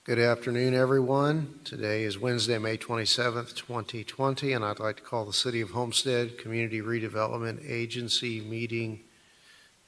Good afternoon, everyone. Today is Wednesday, May 27th, 2020, and I'd like to call the City of Homestead Community Redevelopment Agency meeting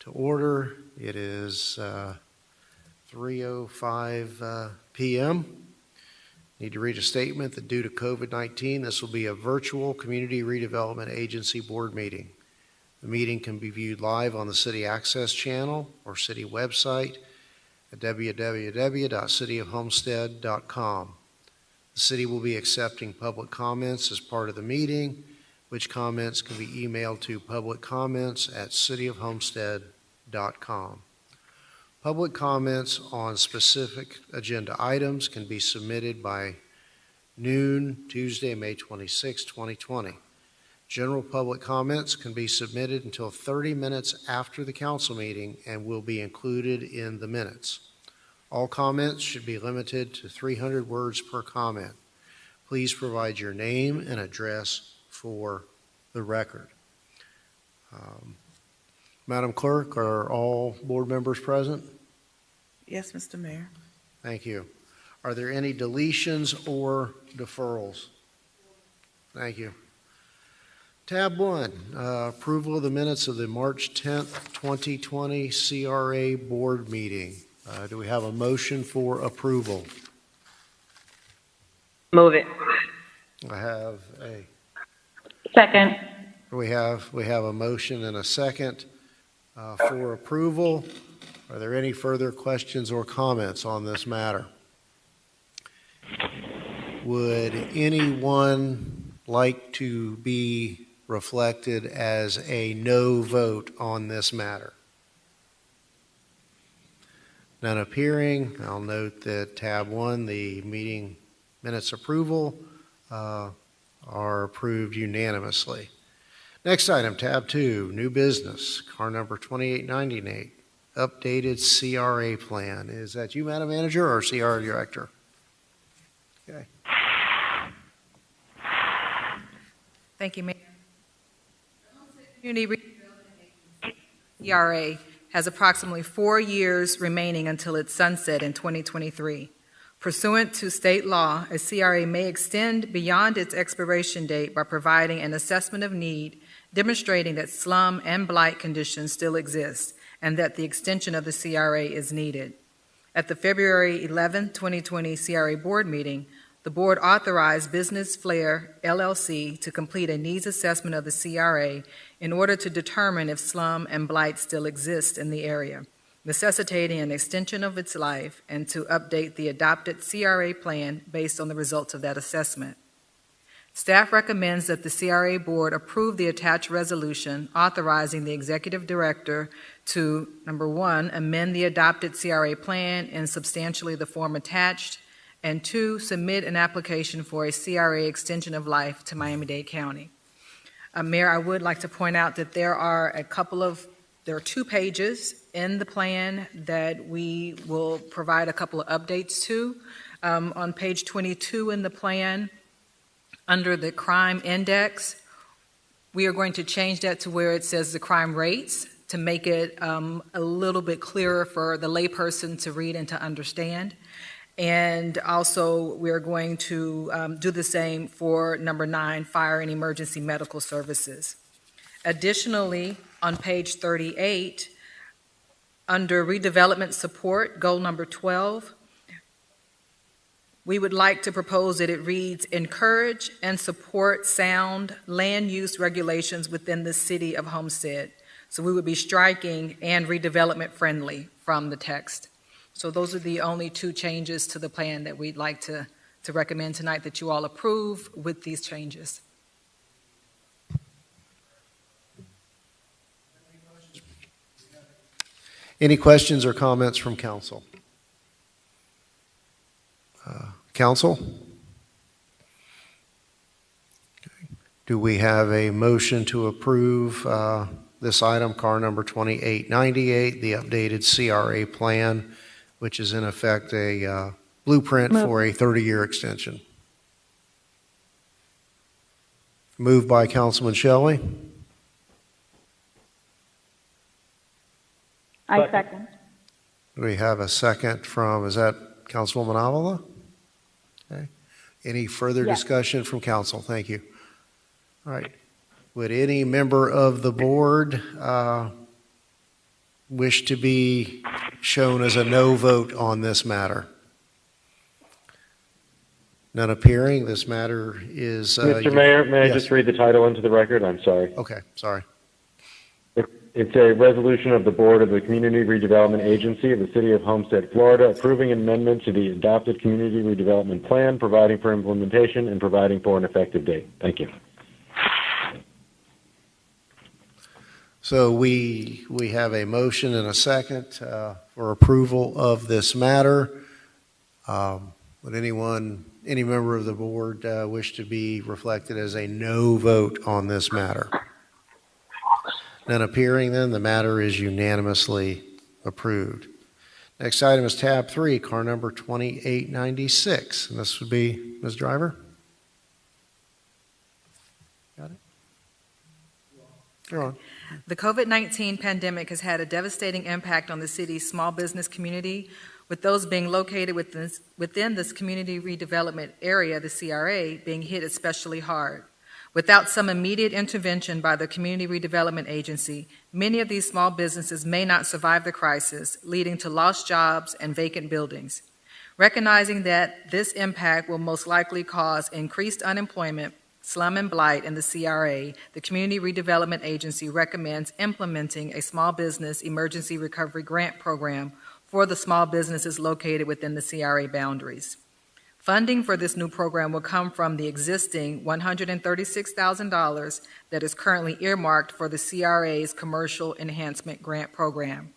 to order. It is 3:05 p.m. Need to read a statement that due to COVID-19, this will be a virtual Community Redevelopment Agency board meeting. The meeting can be viewed live on the City Access channel or City website at www.cityofhomestead.com. The city will be accepting public comments as part of the meeting, which comments can be emailed to publiccomments@cityofhomestead.com. Public comments on specific agenda items can be submitted by noon Tuesday, May 26, 2020. General public comments can be submitted until 30 minutes after the council meeting and will be included in the minutes. All comments should be limited to 300 words per comment. Please provide your name and address for the record. Madam Clerk, are all board members present? Yes, Mr. Mayor. Thank you. Are there any deletions or deferrals? Thank you. Tab 1, approval of the minutes of the March 10th, 2020 CRA board meeting. Do we have a motion for approval? Move it. I have a Second. we have a motion and a second for approval. Are there any further questions or comments on this matter? Would anyone like to be reflected as a no vote on this matter? None appearing. I'll note that tab 1, the meeting minutes approval, are approved unanimously. Next item, tab 2, new business, car number 2898, updated CRA plan. Is that you, Madam Manager, or CRA Director? Okay. Thank you, Mayor. Community Redevelopment Agency, CRA, has approximately 4 years remaining until its sunset in 2023. Pursuant to state law, a CRA may extend beyond its expiration date by providing an assessment of need demonstrating that slum and blight conditions still exist and that the extension of the CRA is needed. At the February 11, 2020 CRA board meeting, the board authorized Business Flair LLC to complete a needs assessment of the CRA in order to determine if slum and blight still exist in the area, necessitating an extension of its life and to update the adopted CRA plan based on the results of that assessment. Staff recommends that the CRA board approve the attached resolution authorizing the executive director to, number 1, amend the adopted CRA plan in substantially the form attached, and 2, submit an application for a CRA extension of life to Miami-Dade County. Mayor, I would like to point out that there are 2 pages in the plan that we will provide a couple of updates to. On page 22 in the plan, under the crime index, we are going to change that to where it says the crime rates to make it a little bit clearer for the layperson to read and to understand. And also, we're going to do the same for number 9, fire and emergency medical services. Additionally, on page 38, under redevelopment support, goal number 12, we would like to propose that it reads, encourage and support sound land use regulations within the city of Homestead. So we would be striking and redevelopment friendly from the text. So those are the only 2 changes to the plan that we'd like to recommend tonight that you all approve with these changes. Any questions or comments from council? Council? Okay. Do we have a motion to approve this item, car number 2898, the updated CRA plan, which is in effect a blueprint for a 30-year extension? Moved by Councilman Shelley. I second. We have a second from, is that Councilwoman Avila? Okay. Any further discussion from council? Thank you. All right. Would any member of the board wish to be shown as a no vote on this matter? None appearing. This matter is... Mr. Mayor, may yes. I just read the title into the record? I'm sorry. Okay, sorry. It's a resolution of the Board of the Community Redevelopment Agency of the City of Homestead, Florida, approving an amendment to the adopted Community Redevelopment Plan, providing for implementation and providing for an effective date. Thank you. So we have a motion and a second for approval of this matter. Would any member of the board wish to be reflected as a no vote on this matter? None appearing, then the matter is unanimously approved. Next item is tab 3, car number 2896, and this would be Ms. Driver. Got it? You're on. The COVID-19 pandemic has had a devastating impact on the city's small business community, with those being located within this community redevelopment area, the CRA, being hit especially hard. Without some immediate intervention by the Community Redevelopment Agency, many of these small businesses may not survive the crisis, leading to lost jobs and vacant buildings. Recognizing that this impact will most likely cause increased unemployment, slum and blight in the CRA, the Community Redevelopment Agency recommends implementing a small business emergency recovery grant program for the small businesses located within the CRA boundaries. Funding for this new program will come from the existing $136,000 that is currently earmarked for the CRA's Commercial Enhancement Grant Program.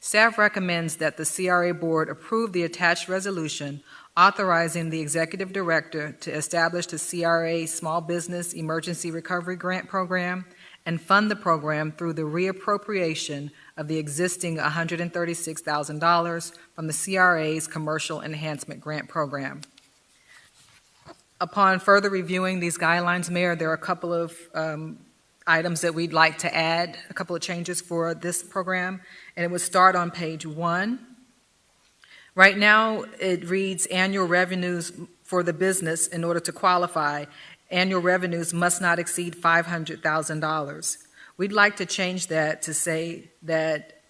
Staff recommends that the CRA Board approve the attached resolution authorizing the Executive Director to establish the CRA Small Business Emergency Recovery Grant Program and fund the program through the reappropriation of the existing $136,000 from the CRA's Commercial Enhancement Grant Program. Upon further reviewing these guidelines, Mayor, there are a couple of items that we'd like to add, a couple of changes for this program, and it would start on page 1. Right now, it reads annual revenues for the business in order to qualify. Annual revenues must not exceed $500,000. We'd like to change that to say that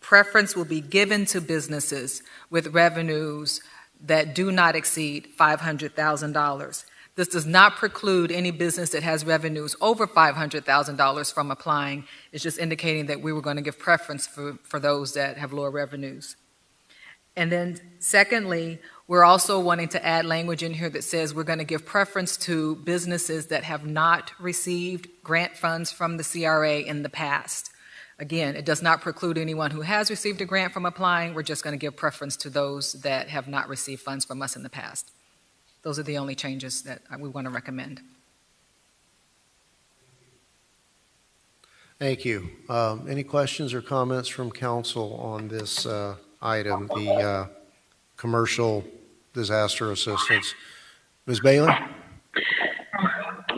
preference will be given to businesses with revenues that do not exceed $500,000. This does not preclude any business that has revenues over $500,000 from applying. It's just indicating that we were going to give preference for those that have lower revenues. And then secondly, we're also wanting to add language in here that says we're going to give preference to businesses that have not received grant funds from the CRA in the past. Again, it does not preclude anyone who has received a grant from applying. We're just going to give preference to those that have not received funds from us in the past. Those are the only changes that we want to recommend. Thank you. Any questions or comments from council on this item, the commercial disaster assistance? Ms. Bailey?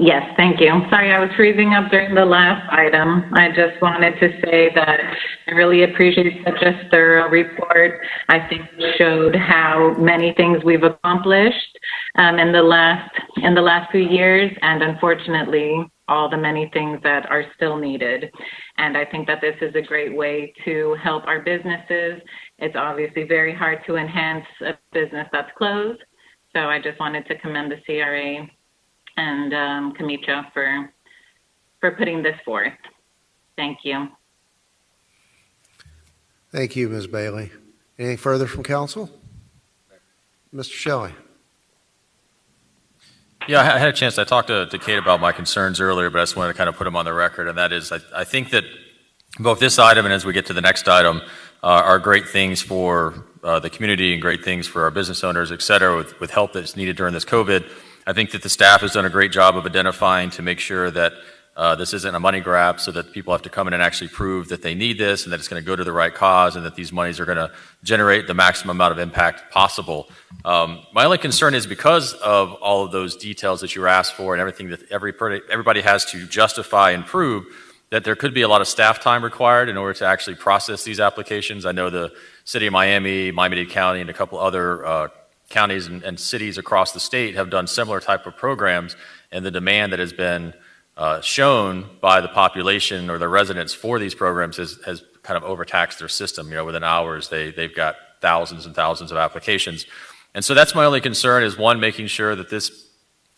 Yes, thank you. Sorry, I was freezing up during the last item. I just wanted to say that I really appreciate such a thorough report. I think it showed how many things we've accomplished in the last few years, and unfortunately, all the many things that are still needed. And I think that this is a great way to help our businesses. It's obviously very hard to enhance a business that's closed. So I just wanted to commend the CRA and Kamicha for putting this forth. Thank you. Thank you, Ms. Bailey. Anything further from council? Mr. Shelley? Yeah, I had a chance. I talked to Kate about my concerns earlier, but I just wanted to kind of put them on the record, and that is I think that both this item and as we get to the next item are great things for the community and great things for our business owners, et cetera, with help that's needed during this COVID. I think that the staff has done a great job of identifying to make sure that this isn't a money grab, so that people have to come in and actually prove that they need this and that it's going to go to the right cause and that these monies are going to generate the maximum amount of impact possible. My only concern is because of all of those details that you were asked for and everything that everybody has to justify and prove, that there could be a lot of staff time required in order to actually process these applications. I know the city of Miami, Miami-Dade County, and a couple other counties and cities across the state have done similar type of programs, and the demand that has been shown by the population or the residents for these programs has kind of overtaxed their system. Within hours, they've got thousands and thousands of applications. And so that's my only concern is, one, making sure that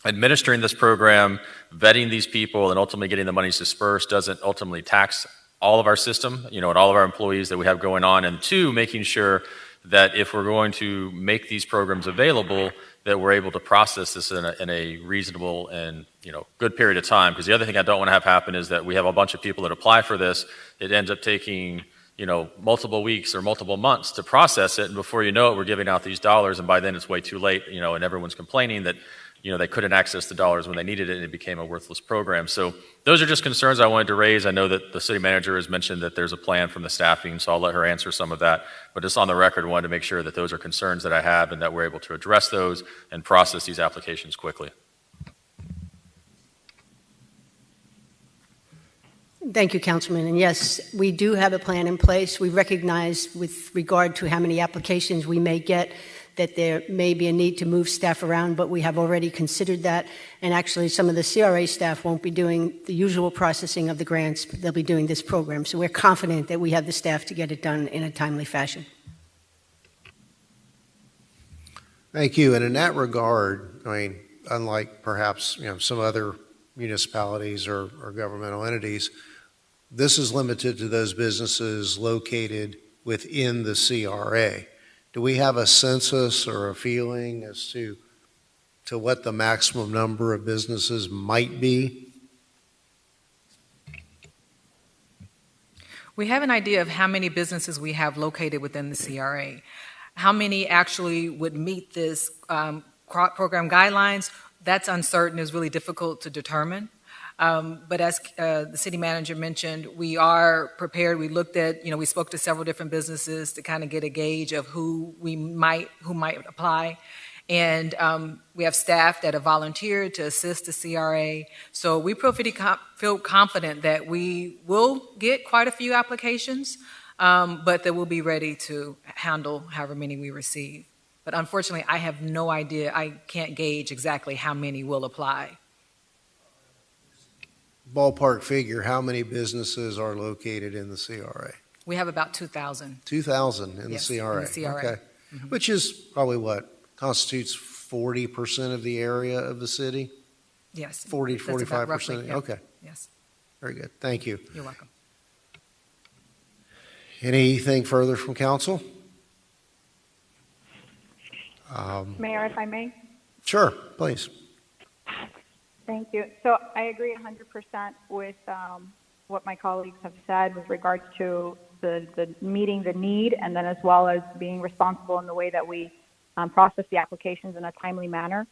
administering this program, vetting these people, and ultimately getting the monies dispersed doesn't ultimately tax all of our system, and all of our employees that we have going on. And two, making sure that if we're going to make these programs available, that we're able to process this in a reasonable and good period of time. Because the other thing I don't want to have happen is that we have a bunch of people that apply for this. It ends up taking multiple weeks or multiple months to process it, and before you know it, we're giving out these dollars, and by then it's way too late. And everyone's complaining that they couldn't access the dollars when they needed it, and it became a worthless program. So those are just concerns I wanted to raise. I know that the city manager has mentioned that there's a plan from the staffing, so I'll let her answer some of that. But just on the record, I wanted to make sure that those are concerns that I have and that we're able to address those and process these applications quickly. Thank you, Councilman. And yes, we do have a plan in place. We recognize with regard to how many applications we may get that there may be a need to move staff around, but we have already considered that. And actually, some of the CRA staff won't be doing the usual processing of the grants. They'll be doing this program. So we're confident that we have the staff to get it done in a timely fashion. Thank you. And in that regard, unlike perhaps some other municipalities or governmental entities, this is limited to those businesses located within the CRA. Do we have a census or a feeling as to what the maximum number of businesses might be? We have an idea of how many businesses we have located within the CRA. How many actually would meet this program guidelines? That's uncertain, is really difficult to determine. But as the city manager mentioned, we are prepared. We looked at, we spoke to several different businesses to kind of get a gauge of who might apply. And we have staff that have volunteered to assist the CRA. So we feel confident that we will get quite a few applications, but that we'll be ready to handle however many we receive. But unfortunately, I have no idea. I can't gauge exactly how many will apply. Ballpark figure, how many businesses are located in the CRA? We have about 2,000. 2,000 in Yes, the CRA. in the CRA. Okay. Mm-hmm. Which is probably what constitutes 40% of the area of the city? Yes. 40, 45%? Roughly, yeah. Okay. Yes. Very good. Thank you. You're welcome. Anything further from council? Mayor, if I may? Sure, please. Thank you. So I agree 100% with what my colleagues have said with regards to the meeting the need, and then as well as being responsible in the way that we process the applications in a timely manner.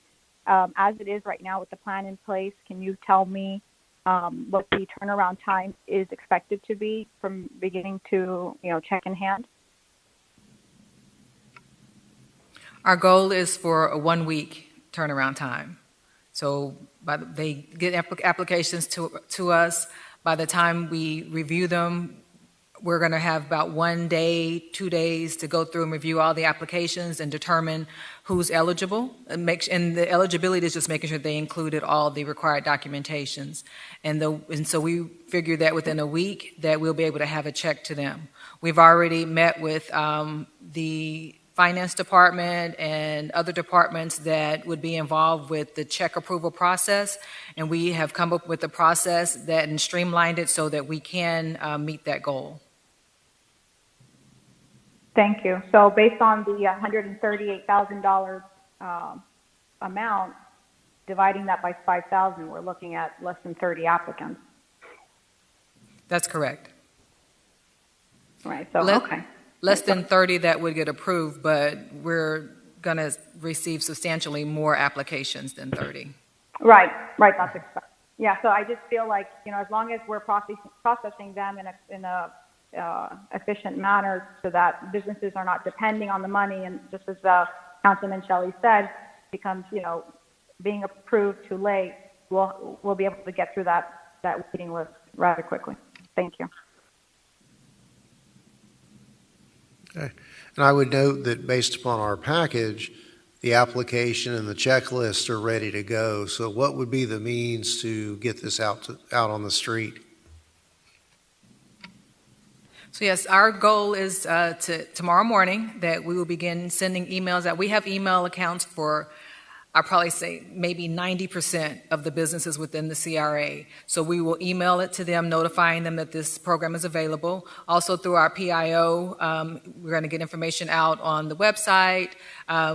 As it is right now with the plan in place, can you tell me what the turnaround time is expected to be from beginning to check in hand? Our goal is for a 1-week turnaround time. So they get applications to us. By the time we review them, we're going to have about 1 day, 2 days to go through and review all the applications and determine who's eligible. And the eligibility is just making sure they included all the required documentations. And so we figure that within a week that we'll be able to have a check to them. We've already met with the finance department and other departments that would be involved with the check approval process, and we have come up with a process that and streamlined it so that we can meet that goal. Thank you. So based on the $138,000 amount, dividing that by 5,000, we're looking at less than 30 applicants. That's correct. Right. So okay. Less than 30 that would get approved, but we're going to receive substantially more applications than 30. Right. That's expected. Yeah. So I just feel like as long as we're processing them in a efficient manner, so that businesses are not depending on the money, and just as Councilman Shelley said, becomes being approved too late, we'll be able to get through that waiting list rather quickly. Thank you. Okay. And I would note that based upon our package, the application and the checklist are ready to go. So what would be the means to get this out on the street? So yes, our goal is tomorrow morning that we will begin sending emails out. We have email accounts for, I'll probably say maybe 90% of the businesses within the CRA. So we will email it to them, notifying them that this program is available. Also through our PIO, we're going to get information out on the website.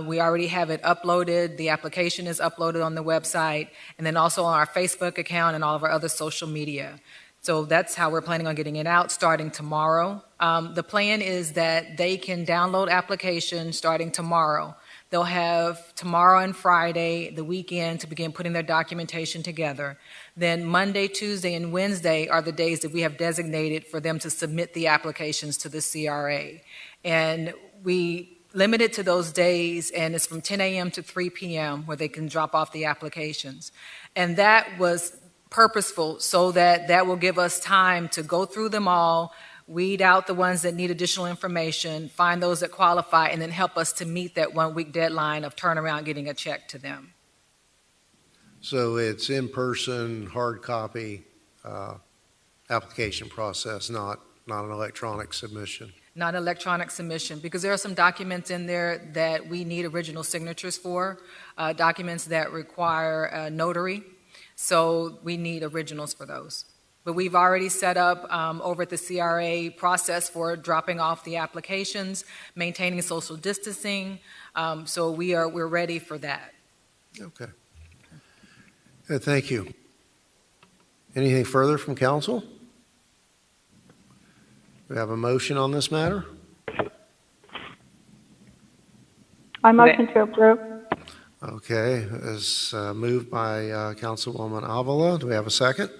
We already have it uploaded. The application is uploaded on the website. And then also on our Facebook account and all of our other social media. So that's how we're planning on getting it out starting tomorrow. The plan is that they can download applications starting tomorrow. They'll have tomorrow and Friday, the weekend, to begin putting their documentation together. Then Monday, Tuesday, and Wednesday are the days that we have designated for them to submit the applications to the CRA. And we limit it to those days, and it's from 10 a.m. to 3 p.m. where they can drop off the applications. And that was purposeful so that that will give us time to go through them all, weed out the ones that need additional information, find those that qualify, and then help us to meet that 1 week deadline of turnaround getting a check to them. So it's in-person, hard copy application process, not an electronic submission. Not electronic submission, because there are some documents in there that we need original signatures for, documents that require a notary. So we need originals for those. But we've already set up over at the CRA process for dropping off the applications, maintaining social distancing. So we're ready for that. Okay. Thank you. Anything further from council? We have a motion on this matter? I motion to approve. Okay, as moved by Councilwoman Avila. Do we have a second?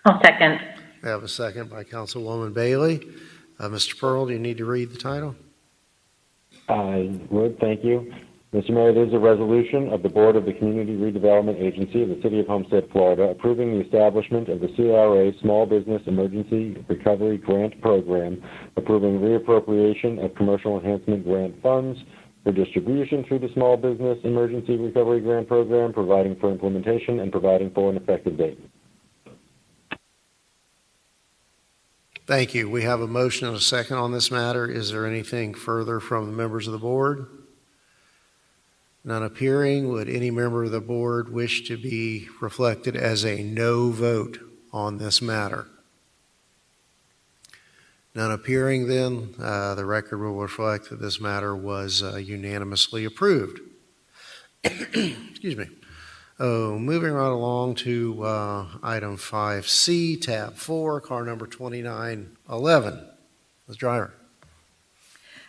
I'll second. We have a second by Councilwoman Bailey. Mr. Pearl, do you need to read the title? I would, thank you. Mr. Mayor, this is a resolution of the Board of the Community Redevelopment Agency of the City of Homestead, Florida, approving the establishment of the CRA Small Business Emergency Recovery Grant Program, approving reappropriation of commercial enhancement grant funds for distribution through the Small Business Emergency Recovery Grant Program, providing for implementation and providing for an effective date. Thank you. We have a motion and a second on this matter. Is there anything further from the members of the board? None appearing. Would any member of the board wish to be reflected as a no vote on this matter? None appearing, then the record will reflect that this matter was unanimously approved. Excuse me. Moving right along to item 5C, tab 4, car number 2911. Ms. Driver.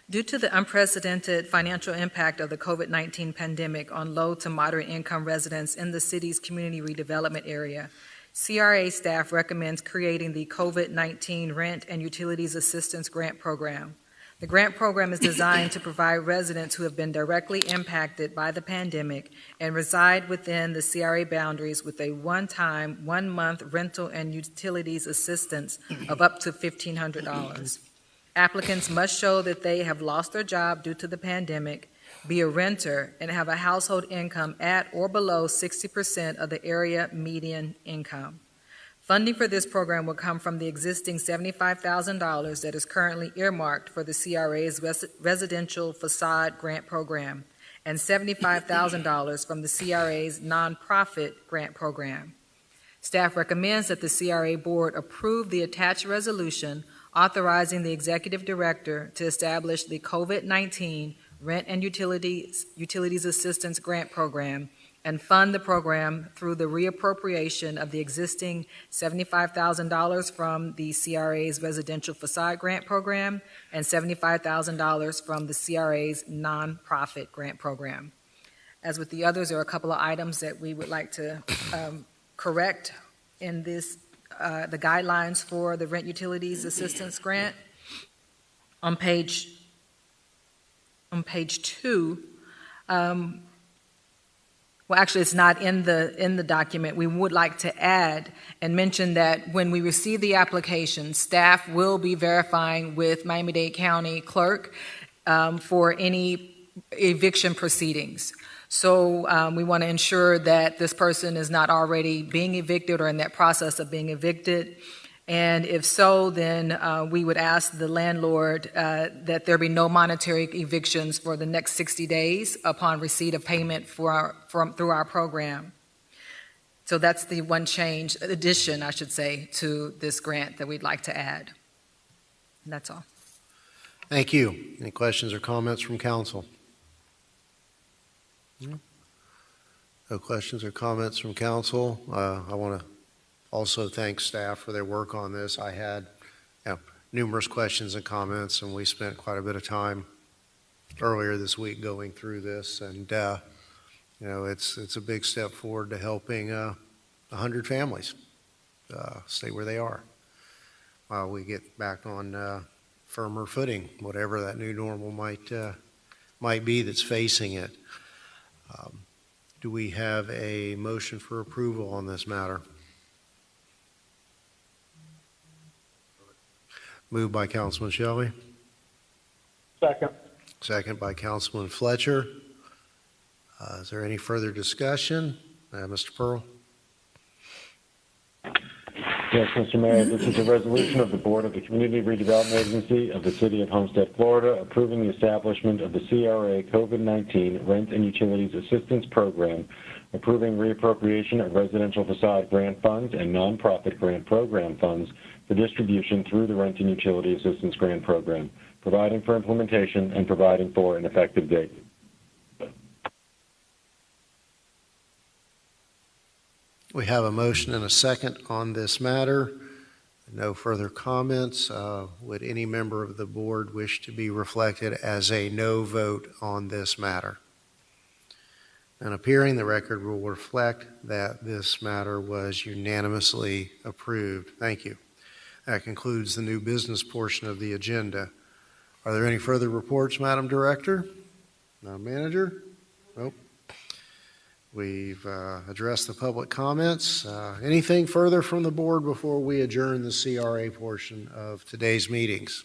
Due to the unprecedented financial impact of the COVID-19 pandemic on low to moderate income residents in the city's community redevelopment area, CRA staff recommends creating the COVID-19 Rent and Utilities Assistance Grant Program. The grant program is designed to provide residents who have been directly impacted by the pandemic and reside within the CRA boundaries with a one-time, 1-month rental and utilities assistance of up to $1,500. Applicants must show that they have lost their job due to the pandemic, be a renter, and have a household income at or below 60% of the area median income. Funding for this program will come from the existing $75,000 that is currently earmarked for the CRA's Residential Facade Grant Program and $75,000 from the CRA's Nonprofit Grant Program. Staff recommends that the CRA Board approve the attached resolution authorizing the Executive Director to establish the COVID-19 Rent and Utilities Assistance Grant Program and fund the program through the reappropriation of the existing $75,000 from the CRA's Residential Facade Grant Program and $75,000 from the CRA's Nonprofit Grant Program. As with the others, there are a couple of items that we would like to correct in this, the guidelines for the Rent Utilities Assistance Grant. On page 2, Well, actually, it's not in the document. We would like to add and mention that when we receive the application, staff will be verifying with Miami-Dade County Clerk for any eviction proceedings. So we want to ensure that this person is not already being evicted or in that process of being evicted. And if so, then we would ask the landlord that there be no monetary evictions for the next 60 days upon receipt of payment through our program. So that's the one change, addition, I should say, to this grant that we'd like to add. And that's all. Thank you. Any questions or comments from council? No questions or comments from council. I want to also thank staff for their work on this. I had numerous questions and comments, and we spent quite a bit of time earlier this week going through this. And it's a big step forward to helping 100 families stay where they are while we get back on firmer footing, whatever that new normal might be that's facing it. Do we have a motion for approval on this matter? Moved by Councilman Shelley. Second. Second by Councilman Fletcher. Is there any further discussion? Mr. Pearl? Yes, Mr. Mayor, this is a resolution of the Board of the Community Redevelopment Agency of the City of Homestead, Florida, approving the establishment of the CRA COVID-19 Rent and Utilities Assistance Program, approving reappropriation of residential facade grant funds and nonprofit grant program funds for distribution through the Rent and Utility Assistance Grant Program, providing for implementation and providing for an effective date. We have a motion and a second on this matter. No further comments. Would any member of the board wish to be reflected as a no vote on this matter? And appearing, the record will reflect that this matter was unanimously approved. Thank you. That concludes the new business portion of the agenda. Are there any further reports, Madam Director? Madam Manager? Nope. We've addressed the public comments. Anything further from the board before we adjourn the CRA portion of today's meetings?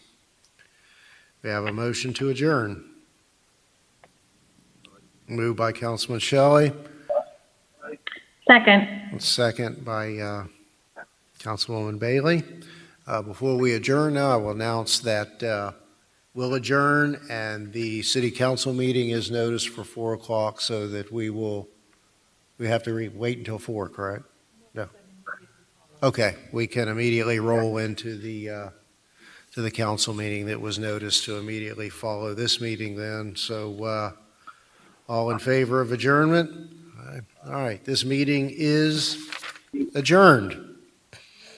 We have a motion to adjourn. Moved by Councilman Shelley. Second. Second by Councilwoman Bailey. Before we adjourn now, I will announce that we'll adjourn, and the city council meeting is noticed for 4 o'clock, so that we have to wait until 4, correct? No. Okay, we can immediately roll into the to the council meeting that was noticed to immediately follow this meeting then. So all in favor of adjournment? All right, this meeting is adjourned.